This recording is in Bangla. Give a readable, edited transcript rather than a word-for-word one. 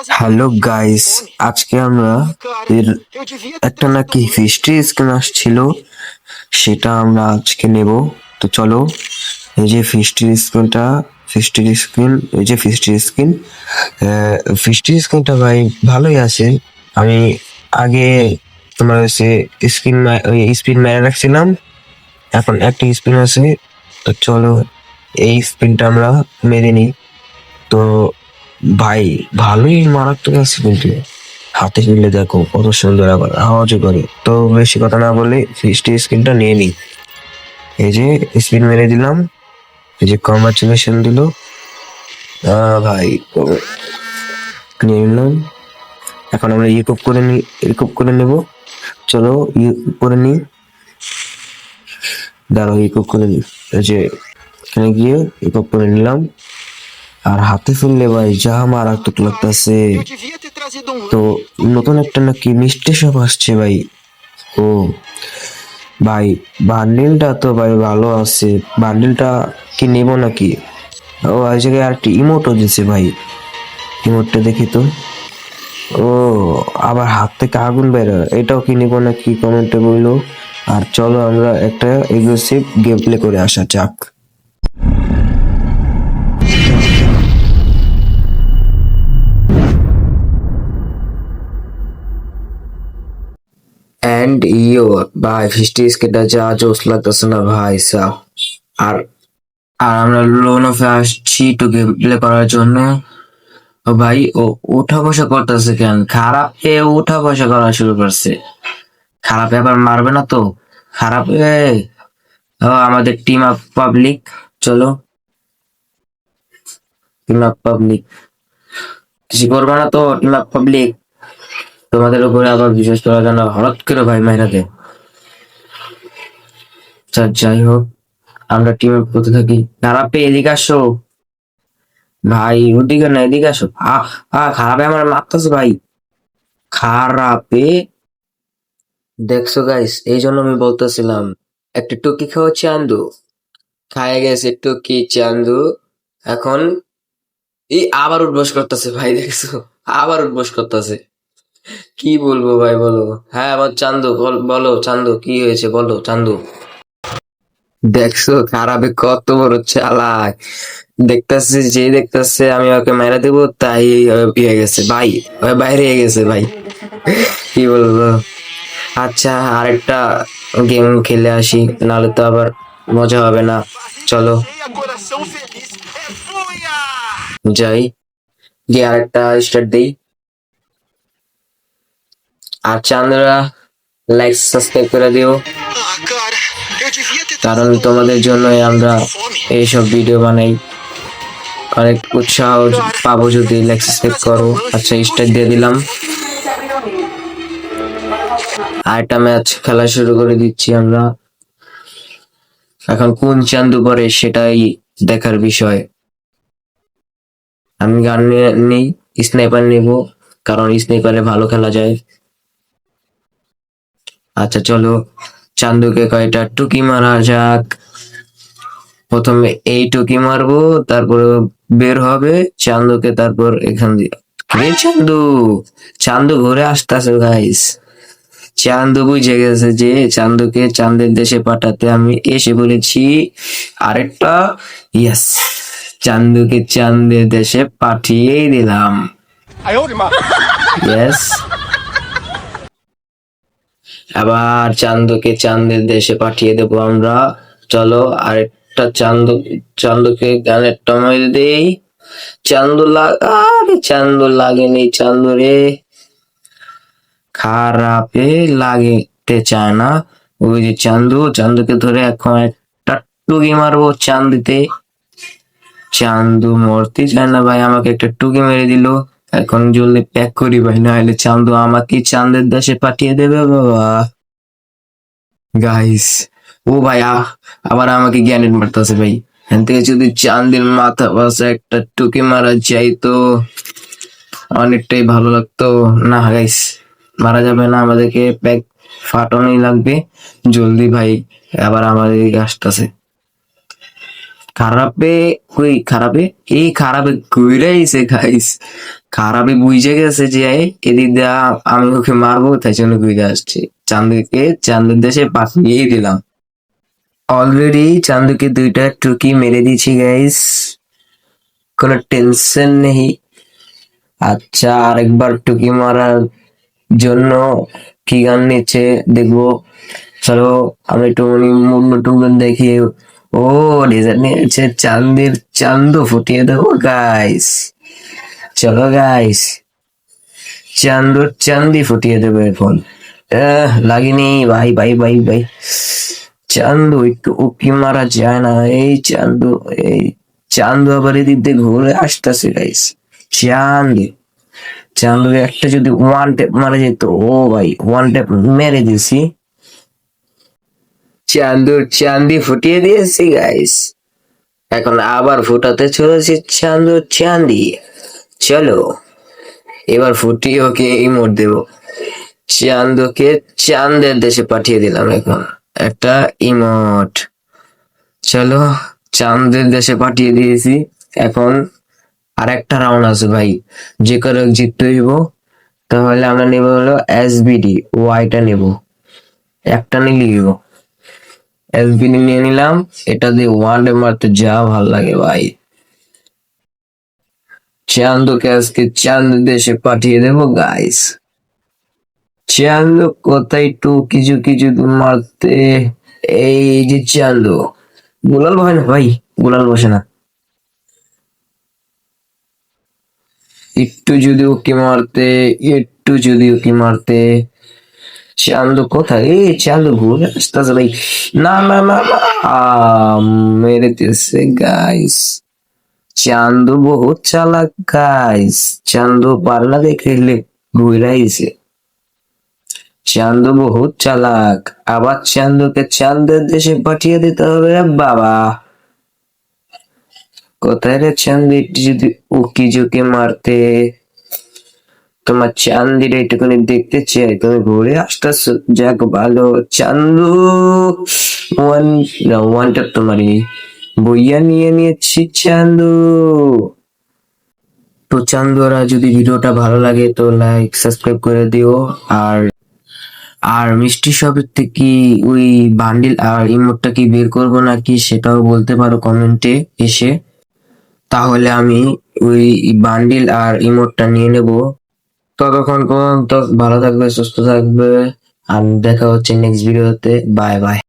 হ্যালো গাইস, আজকে আমরা এর একটা নাকি ফিস্টি স্কিন আসছিল, সেটা আমরা আজকে নেব। তো চলো, এই যে ফিস্টি স্কিনটা ভাই ভালোই আছে। আমি আগে তোমার হচ্ছে স্পিন মেরে রাখছিলাম, এখন একটা স্পিন আছে। তো চলো এই স্পিনটা আমরা মেরে নিই। তো ভাই ভালোই মারাত্মক আছে, কিন্তু হাতে নিলে দেখো কত সুন্দর আবার আওয়াজও করে। তো বেশি কথা না বলে ফিস্টি স্ক্রিনটা নিয়ে নিই। এই যে স্পিন মেরে দিলাম, এই যে কংগ্রাচুলেশন দিল। ভাই নিয়ে নিলাম। এখন আমরা রিকুপ করে নেব। চলো করে নিই, দাঁড়াও রিকুপ করে নিই। এই যে এখানে গিয়ে রিকুপ করে নিলাম। আর হাতে ফেললে ভাই যা মারাত্মক লাগতেছে। তো নতুন একটা নাকি মিষ্টি সব আসছে ভাই। ও ভাই, বান্ডিলটা তো ভাই ভালো আছে। বান্ডিলটা কি নেব নাকি? ও এই জায়গায় আর একটা ইমোটও দিছে ভাই। ইমোটটা দেখি তো। ও আবার হাত থেকে আগুন বেরোয়, এটাও কি নিব নাকি কমেন্টে বললো। আর চলো আমরা একটা এগ্রেসিভ গেম প্লে করে আসা যাক। এন্ড ইও ভাই, ফিস্টি স্কেটটা যা জোস লাগতেছে না ভাই সাহ। আর আর আমরা লোন অফে আসছি একটু গেম প্লে করার জন্য। ও ভাই, ও উঠা বসা করতেছে কেন? খারাপ এ উঠা বসা করা শুরু করছে। খারাপ এবার মারবে না তো? খারাপ ও আমাদের টিম আপ পাবলিক। চলো টিম আপ পাবলিক, কিছু করবে না তো? টিম আপ পাবলিক তোমাদের উপরে আবার বিশেষ করা যেন হঠাৎ করে ভাই মাইরাতে। আচ্ছা যাই হোক, আমরা টিম আপ করতে থাকি। খারাপে এদিকে আসো ভাই, ওদিকে না এদিকে আসো। খারাপে আমার মারতেছে ভাই। খারাপে দেখছো গাইস, এই জন্য আমি বলতেছিলাম একটা টুকি খাওয়া চান্দু খায় গেছে। টুকি চান্দু এখন এই আবার উঠবোস করতেছে ভাই, দেখছো? আবার উঠবোস করতেছে। কি বলবো ভাই, বলো। হ্যাঁ আমার চান্দু, বলো চান্দু কি হয়েছে, বলো চান্দু। দেখছো খারাপে কত বড় চালাক। দেখতেছে যে দেখতেছে আমি ওকে মেরে দেবো, তাই ইয়ে গেছে ভাই, বাইরে গেছে ভাই। কি বলবো। আচ্ছা আরেকটা গেম খেলে আসি, নাহলে তো আবার মজা হবে না। চলো যাই, গিয়ে আরেকটা স্টার্ট দেই। আর চান্দরা লাইক সাবস্ক্রাইব করে দিও, কারণ তোমাদের জন্যই আমরা এইসব ভিডিও বানাই। অনেক উৎসাহ পাবো যদি লাইক সাবস্ক্রাইব করো। আচ্ছা স্টার্ট দিয়ে দিলাম, আরেকটা ম্যাচ খেলা শুরু করে দিচ্ছি আমরা। এখন কোন চান্দু পরে সেটাই দেখার বিষয়। আমি গান নেই, স্নাইপার নেব, কারণ স্নাইপারে ভালো খেলা যায়। আচ্ছা চলো চান্দুকে কয়টা টুকি মারা যাক। প্রথমে এই টুকি মারবো, তারপরে বের হবে চান্দুকে, তারপর এখান দিয়ে চান্দু। চান্দু ঘুরে আসতেছে গাইস। চান্দু বুঝে গেছে যে চান্দুকে চাঁদের দেশে পাঠাতে আমি এসে বলেছি। আরেকটা ইয়েস, চান্দুকে চাঁদের দেশে পাঠিয়ে দিলাম। ইয়েস, আবার চান্দুকে চাঁদের দেশে পাঠিয়ে দেবো আমরা। চলো আরেকটা চান্দুকে গানের টমাই দেই। চান্দু লাগেনি, চান্দু রে খারাপে লাগতে চায় না। ওই যে চান্দুকে ধরে এখন একটা টুকি মারবো চান্দিতে। চান্দু মরতে চায় না ভাই, আমাকে একটা টুকি মেরে দিল। এখন জলদি প্যাক করি ভাই, না হলে চান্দু আমাকে চাঁদের দেশে পাঠিয়ে দেবে বাবা। গাইস, ও ভাই আবার আমাকে গ্যানেট মারতেছে ভাই। এখান থেকে যদি চান্দের মাথা পাশে একটা টুকি মারা যাই তো অনেকটাই ভালো লাগতো। না গাইস, মারা যাবে না, আমাদেরকে প্যাক ফাটানোই লাগবে জলদি ভাই। আবার আমাদের দিকে আসতেছে। খারাপে কই খারাপে এই খারাপে কইরাইছে গাইস। খারাপে বুঝে গেছে যে এদিক দিয়া আমি ওকে মারবো, তাই জন্য ঘুরে আসছে। চান্দুকে চান্দুর দেশে পাঠিয়ে দিলাম। অলরেডি চান্দুকে দুইটা টুকি মেরে দিয়েছি গাইস, কোনো টেনশন নেই। আচ্ছা, আরেকবার টুকি মারার জন্য কি গান নিচ্ছে দেখবো। চলো আমরা একটু মুন্ডু টুন্ডু দেখি। ও ডিজাইন নিয়েছে চান্দের, চান্দু ফুটিয়ে দেবো গাইস। চলো গাইস, চান্দুর চান্দি ফুটিয়ে দেবো এখন। লাগেনি ভাই ভাই ভাই ভাই। চান্দু একটু উকি মারা যায় না? এই চান্দু, এই চান্দু আবার এদিক দিয়ে ঘুরে আসতেছে গাইস। চান্দু, চান্দুকে একটা যদি ওয়ান ট্যাপ মারা যেত, ও ভাই ওয়ান ট্যাপ মেরে দিছি। চান্দুর চান্দি ফুটিয়ে দিয়েছি গাইস, এখন আবার ফুটাতে চলেছি চান্দুর চান্দি। চলো এবার ফুটিয়ে ওকে ইমোট দেবো। চান্দুকে চাঁদের দেশে পাঠিয়ে দিলাম এখন একটা ইমোট। চলো চাঁদের দেশে পাঠিয়ে দিয়েছি। এখন আর একটা রাউন্ড আছে ভাই, যে করে জিততে হইব। তাহলে আমরা নেব হলো এসবিডি, ওয়াইটা নেব, একটা নিলে হইব। এসবিডি নিয়ে নিলাম, এটা দিয়ে ওয়ান ডে মারতে যা ভাল লাগে ভাই। চান্দুকে আজকে চাঁদ দেশে পাঠিয়ে দেবো গাইস। চান্দু কোথায় একটু কিছু কিছু মারতে, এই যে চান্দু। গুলাল হয় না ভাই, গুলাল বসে না। একটু যদি ওকে মারতে, একটু যদি ওকে মারতে। চান্দু কোথায়? এই চান্দু ঘুরে আসতেছে ভাই। না না না না, মেরে দিয়েছে গাইস। চান্দু বহুত চালাক গাইস, চান্দু পাল্লা দেখলে ঘুরাইছে। চান্দু বহুত চালাক, আবার চান্দুকে চাঁদের দেশে পাঠিয়ে দিতে হবে রে বাবা। কোথায় রে চান্দি, একটু যদি উকি ঝুঁকি মারতে। তোমার চান্দির এইটুকুনি দেখতে চাই, তুমি ঘুরে আসতেছো, যাক ভালো। চান্দু ওয়ান, না ওয়ান ট্যাপ তোমারই বইয়া নিয়ে নিয়েছি চান্দু। তো চান্দুরা, যদি ভিডিওটা ভালো লাগে তো লাইক সাবস্ক্রাইব করে দিও। আর আর মিষ্টি শপের থেকে ওই বান্ডিল আর ইমোটটা কি বের করবো নাকি সেটাও বলতে পারো কমেন্টে এসে। তাহলে আমি ওই বান্ডিল আর ইমোটটা নিয়ে নেব। ততক্ষণ পর্যন্ত ভালো থাকবে, সুস্থ থাকবে, আর দেখা হচ্ছে নেক্সট ভিডিওতে। Bye bye.